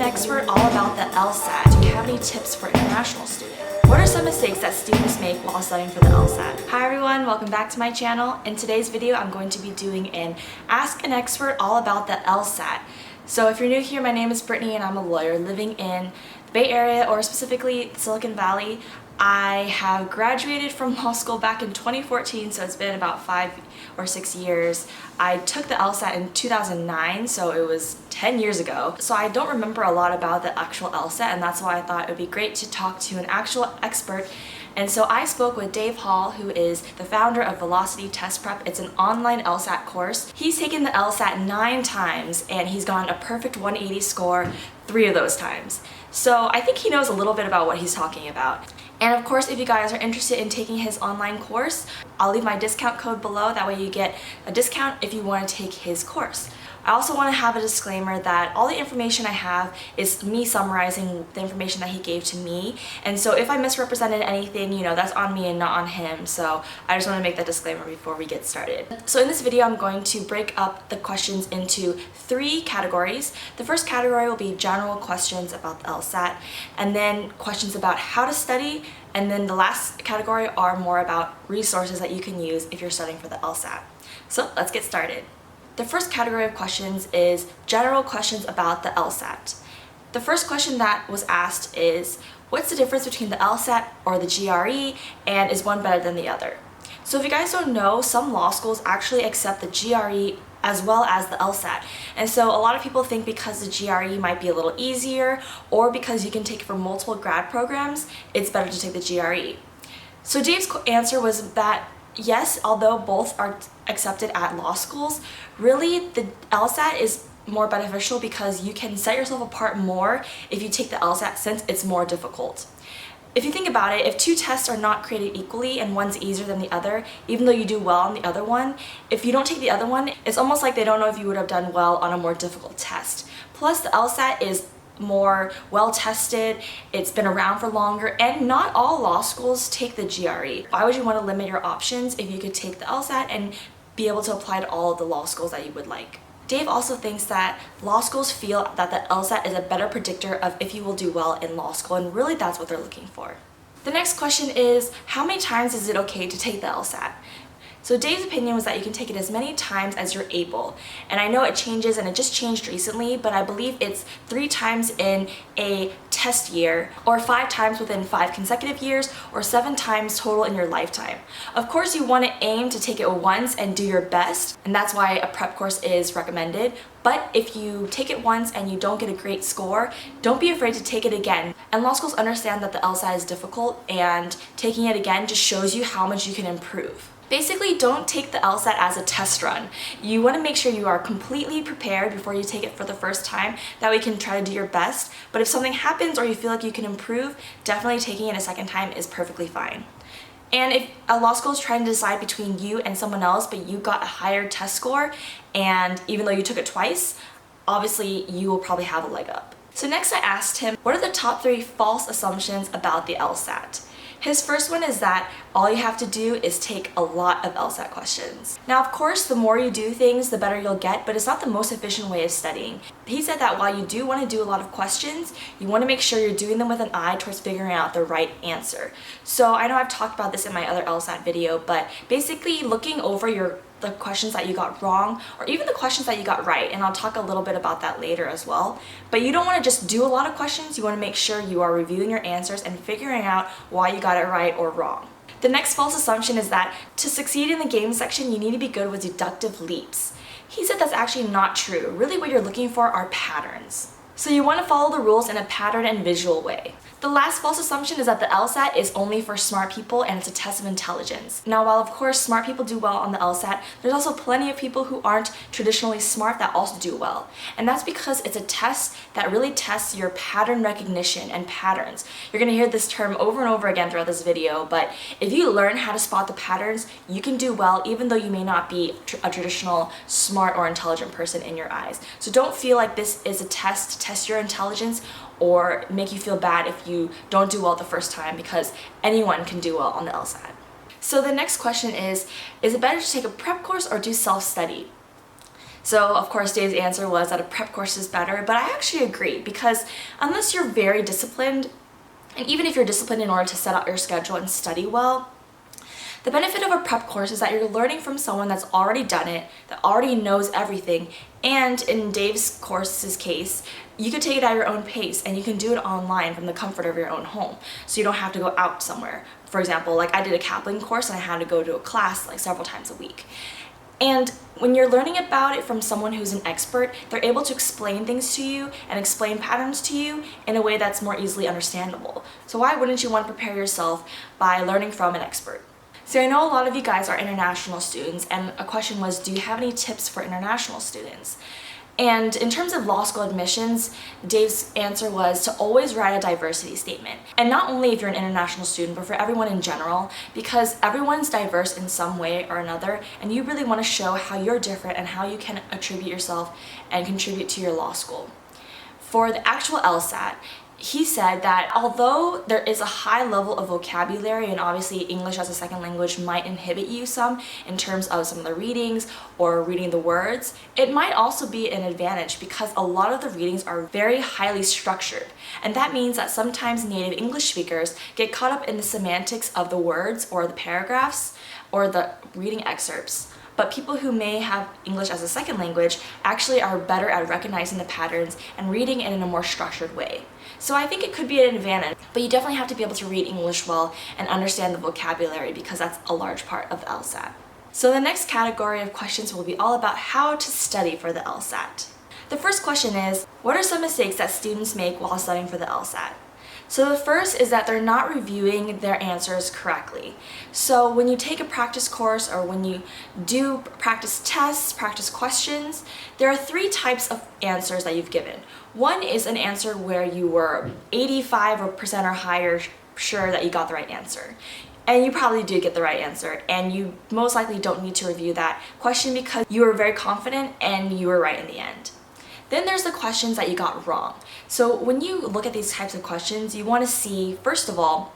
expert all about the LSAT. Do you have any tips for international students? What are some mistakes that students make while studying for the LSAT? Hi everyone, welcome back to my channel. In today's video, I'm going to be doing an Ask an Expert all about the LSAT. So if you're new here, my name is Brittany and I'm a lawyer living in the Bay Area, or specifically Silicon Valley. I have graduated from law school back in 2014, so it's been about 5 or 6 years. I took the LSAT in 2009, so it was 10 years ago. So I don't remember a lot about the actual LSAT, and that's why I thought it would be great to talk to an actual expert. And so I spoke with Dave Hall, who is the founder of Velocity Test Prep. It's an online LSAT course. He's taken the LSAT 9 times, and he's gotten a perfect 180 score 3 of those times. So I think he knows a little bit about what he's talking about. And of course, if you guys are interested in taking his online course, I'll leave my discount code below. That way you get a discount if you want to take his course. I also want to have a disclaimer that all the information I have is me summarizing the information that he gave to me. And so if I misrepresented anything, that's on me and not on him. So I just want to make that disclaimer before we get started. So in this video, I'm going to break up the questions into 3 categories. The first category will be general questions about the LSAT, and then questions about how to study, and then the last category are more about resources that you can use if you're studying for the LSAT. So let's get started. The first category of questions is general questions about the LSAT. The first question that was asked is, what's the difference between the LSAT or the GRE, and is one better than the other? So if you guys don't know, some law schools actually accept the GRE as well as the LSAT. And so a lot of people think because the GRE might be a little easier, or because you can take it for multiple grad programs, it's better to take the GRE. So Dave's answer was that yes, although both are accepted at law schools, really the LSAT is more beneficial because you can set yourself apart more if you take the LSAT, since it's more difficult. If you think about it, if 2 tests are not created equally and one's easier than the other, even though you do well on the other one, if you don't take the other one, it's almost like they don't know if you would have done well on a more difficult test. Plus, the LSAT is more well tested, it's been around for longer, and not all law schools take the GRE. Why would you want to limit your options if you could take the LSAT and be able to apply to all of the law schools that you would like? Dave also thinks that law schools feel that the LSAT is a better predictor of if you will do well in law school, and really that's what they're looking for. The next question is, how many times is it okay to take the LSAT? So Dave's opinion was that you can take it as many times as you're able. And I know it changes, and it just changed recently, but I believe it's 3 times in a test year, or 5 times within 5 consecutive years, or 7 times total in your lifetime. Of course, you want to aim to take it once and do your best, and that's why a prep course is recommended. But if you take it once and you don't get a great score, don't be afraid to take it again. And law schools understand that the LSAT is difficult, and taking it again just shows you how much you can improve. Basically, don't take the LSAT as a test run. You want to make sure you are completely prepared before you take it for the first time. That way you can try to do your best. But if something happens or you feel like you can improve, definitely taking it a second time is perfectly fine. And if a law school is trying to decide between you and someone else, but you got a higher test score, and even though you took it twice, obviously you will probably have a leg up. So next I asked him, what are the top 3 false assumptions about the LSAT? His first one is that all you have to do is take a lot of LSAT questions. Now, of course, the more you do things, the better you'll get, but it's not the most efficient way of studying. He said that while you do want to do a lot of questions, you want to make sure you're doing them with an eye towards figuring out the right answer. So I know I've talked about this in my other LSAT video, but basically looking over the questions that you got wrong, or even the questions that you got right, and I'll talk a little bit about that later as well. But you don't want to just do a lot of questions, you want to make sure you are reviewing your answers and figuring out why you got it right or wrong. The next false assumption is that to succeed in the game section, you need to be good with deductive leaps. He said that's actually not true. Really what you're looking for are patterns. So you want to follow the rules in a pattern and visual way. The last false assumption is that the LSAT is only for smart people and it's a test of intelligence. Now, while of course smart people do well on the LSAT, there's also plenty of people who aren't traditionally smart that also do well. And that's because it's a test that really tests your pattern recognition and patterns. You're going to hear this term over and over again throughout this video, but if you learn how to spot the patterns, you can do well even though you may not be a traditional smart or intelligent person in your eyes. So don't feel like this is a test to test your intelligence or make you feel bad if you don't do well the first time, because anyone can do well on the LSAT. So the next question is it better to take a prep course or do self-study? So of course Dave's answer was that a prep course is better, but I actually agree, because unless you're very disciplined, and even if you're disciplined in order to set out your schedule and study well, the benefit of a prep course is that you're learning from someone that's already done it, that already knows everything, and in Dave's course's case, you can take it at your own pace and you can do it online from the comfort of your own home. So you don't have to go out somewhere. For example, like I did a Kaplan course and I had to go to a class like several times a week. And when you're learning about it from someone who's an expert, they're able to explain things to you and explain patterns to you in a way that's more easily understandable. So why wouldn't you want to prepare yourself by learning from an expert? So I know a lot of you guys are international students, and a question was, do you have any tips for international students? And in terms of law school admissions, Dave's answer was to always write a diversity statement. And not only if you're an international student, but for everyone in general, because everyone's diverse in some way or another, and you really want to show how you're different and how you can attribute yourself and contribute to your law school. For the actual LSAT, he said that although there is a high level of vocabulary, and obviously English as a second language might inhibit you some in terms of some of the readings or reading the words, it might also be an advantage because a lot of the readings are very highly structured. And that means that sometimes native English speakers get caught up in the semantics of the words or the paragraphs or the reading excerpts. But people who may have English as a second language actually are better at recognizing the patterns and reading it in a more structured way. So I think it could be an advantage, but you definitely have to be able to read English well and understand the vocabulary because that's a large part of the LSAT. So the next category of questions will be all about how to study for the LSAT. The first question is, what are some mistakes that students make while studying for the LSAT? So the first is that they're not reviewing their answers correctly. So when you take a practice course or when you do practice tests, practice questions, there are three types of answers that you've given. One is an answer where you were 85% or higher sure that you got the right answer. And you probably do get the right answer, and you most likely don't need to review that question because you were very confident and you were right in the end. Then there's the questions that you got wrong. So when you look at these types of questions, you want to see, first of all,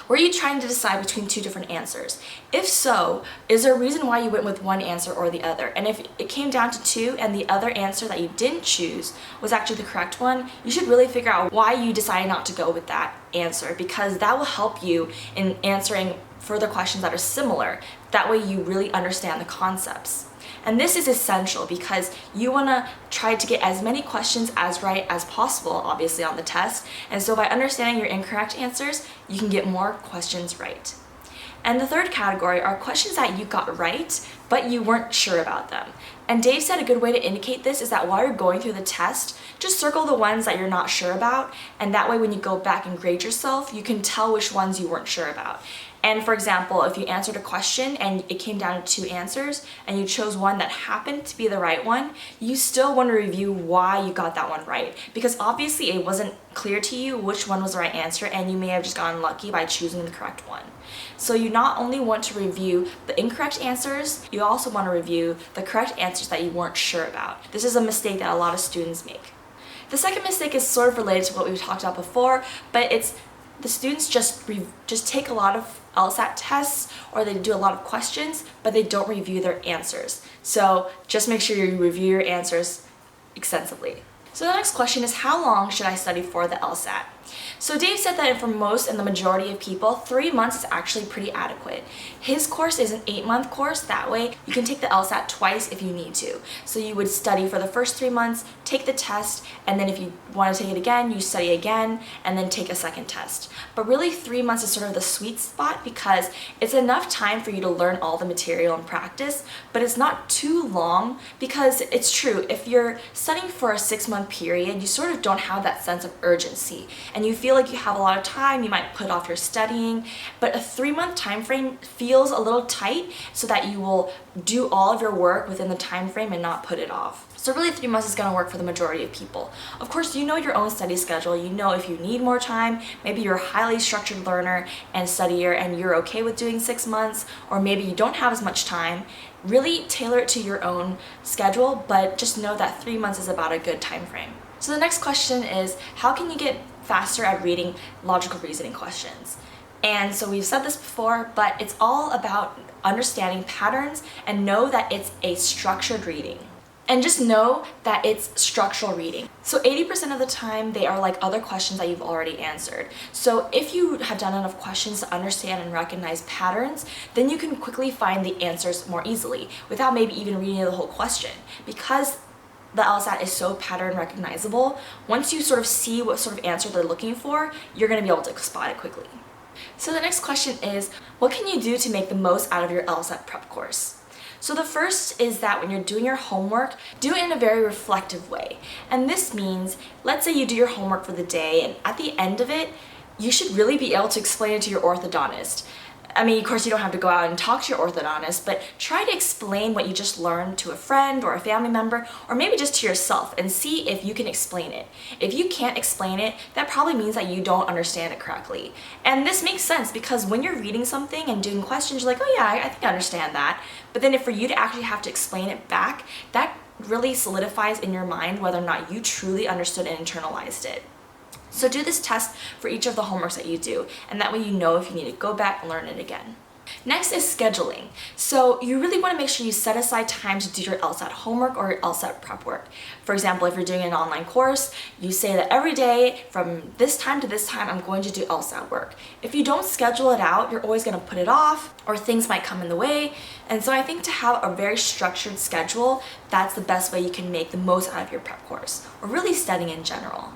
were you trying to decide between two different answers? If so, is there a reason why you went with one answer or the other? And if it came down to two and the other answer that you didn't choose was actually the correct one, you should really figure out why you decided not to go with that answer, because that will help you in answering further questions that are similar. That way you really understand the concepts. And this is essential because you want to try to get as many questions as right as possible, obviously, on the test. And so by understanding your incorrect answers, you can get more questions right. And the third category are questions that you got right, but you weren't sure about them. And Dave said a good way to indicate this is that while you're going through the test, just circle the ones that you're not sure about, and that way when you go back and grade yourself, you can tell which ones you weren't sure about. And for example, if you answered a question and it came down to two answers and you chose one that happened to be the right one, you still want to review why you got that one right. Because obviously it wasn't clear to you which one was the right answer, and you may have just gotten lucky by choosing the correct one. So you not only want to review the incorrect answers, you also want to review the correct answers that you weren't sure about. This is a mistake that a lot of students make. The second mistake is sort of related to what we've talked about before, but it's the students just take a lot of LSAT tests, or they do a lot of questions, but they don't review their answers. So just make sure you review your answers extensively. So the next question is, how long should I study for the LSAT? So Dave said that for most and the majority of people, 3 months is actually pretty adequate. His course is an 8-month course. That way you can take the LSAT twice if you need to. So you would study for the first 3 months, take the test, and then if you want to take it again, you study again, and then take a second test. But really 3 months is sort of the sweet spot because it's enough time for you to learn all the material and practice, but it's not too long because it's true, if you're studying for a 6-month period, you sort of don't have that sense of urgency. And you feel like you have a lot of time, you might put off your studying, but a 3-month time frame feels a little tight so that you will do all of your work within the time frame and not put it off. So really 3 months is going to work for the majority of people. Of course, you know your own study schedule. You know if you need more time, maybe you're a highly structured learner and studier and you're okay with doing 6 months, or maybe you don't have as much time. Really tailor it to your own schedule, but just know that 3 months is about a good time frame. So the next question is, how can you get faster at reading logical reasoning questions? And so we've said this before, but it's all about understanding patterns and know that it's a structured reading. And just know that it's structural reading. So 80% of the time, they are like other questions that you've already answered. So if you have done enough questions to understand and recognize patterns, then you can quickly find the answers more easily without maybe even reading the whole question. Because the LSAT is so pattern recognizable, once you sort of see what sort of answer they're looking for, you're going to be able to spot it quickly. So the next question is, what can you do to make the most out of your LSAT prep course? So the first is that when you're doing your homework, do it in a very reflective way. And this means, let's say you do your homework for the day, and at the end of it, you should really be able to explain it to your orthodontist. I mean, of course, you don't have to go out and talk to your orthodontist, but try to explain what you just learned to a friend or a family member, or maybe just to yourself, and see if you can explain it. If you can't explain it, that probably means that you don't understand it correctly. And this makes sense because when you're reading something and doing questions, you're like, oh yeah, I think I understand that. But then for you to actually have to explain it back, that really solidifies in your mind whether or not you truly understood and internalized it. So do this test for each of the homeworks that you do, and that way you know if you need to go back and learn it again. Next is scheduling. So you really want to make sure you set aside time to do your LSAT homework or your LSAT prep work. For example, if you're doing an online course, you say that every day from this time to this time, I'm going to do LSAT work. If you don't schedule it out, you're always going to put it off, or things might come in the way. And so I think to have a very structured schedule, that's the best way you can make the most out of your prep course, or really studying in general.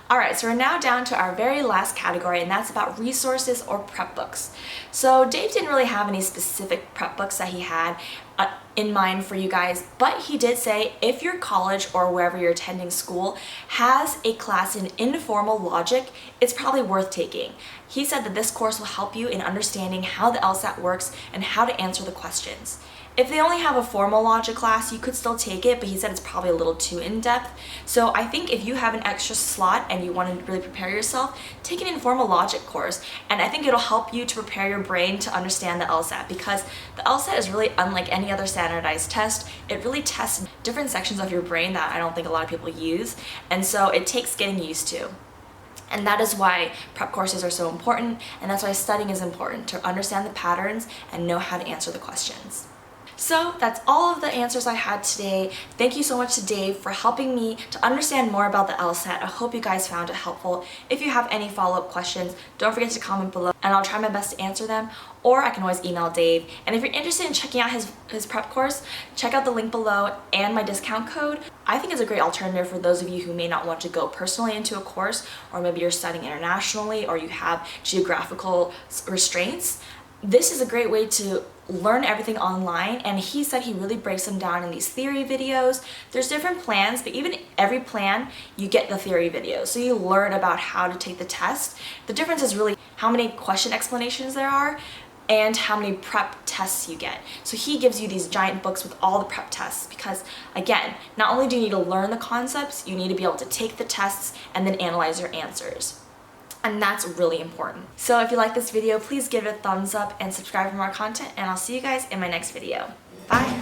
Alright, so we're now down to our very last category, and that's about resources or prep books. So Dave didn't really have any specific prep books that he had in mind for you guys, but he did say if your college or wherever you're attending school has a class in informal logic, it's probably worth taking. He said that this course will help you in understanding how the LSAT works and how to answer the questions. If they only have a formal logic class, you could still take it, but he said it's probably a little too in-depth. So I think if you have an extra slot and you want to really prepare yourself, take an informal logic course. And I think it'll help you to prepare your brain to understand the LSAT, because the LSAT is really unlike any other standardized test. It really tests different sections of your brain that I don't think a lot of people use. And so it takes getting used to. And that is why prep courses are so important, and that's why studying is important, to understand the patterns and know how to answer the questions. So that's all of the answers I had today. Thank you so much to Dave for helping me to understand more about the LSAT. I hope you guys found it helpful. If you have any follow-up questions, don't forget to comment below and I'll try my best to answer them, or I can always email Dave. And if you're interested in checking out his prep course, check out the link below and my discount code. I think it's a great alternative for those of you who may not want to go personally into a course, or maybe you're studying internationally or you have geographical restraints. This is a great way to learn everything online, and he said he really breaks them down in these theory videos. There's different plans, but even every plan you get the theory videos, so you learn about how to take the test. The difference is really how many question explanations there are and how many prep tests you get. So he gives you these giant books with all the prep tests, because again, not only do you need to learn the concepts, you need to be able to take the tests and then analyze your answers. And that's really important. So if you like this video, please give it a thumbs up and subscribe for more content, and I'll see you guys in my next video. Bye!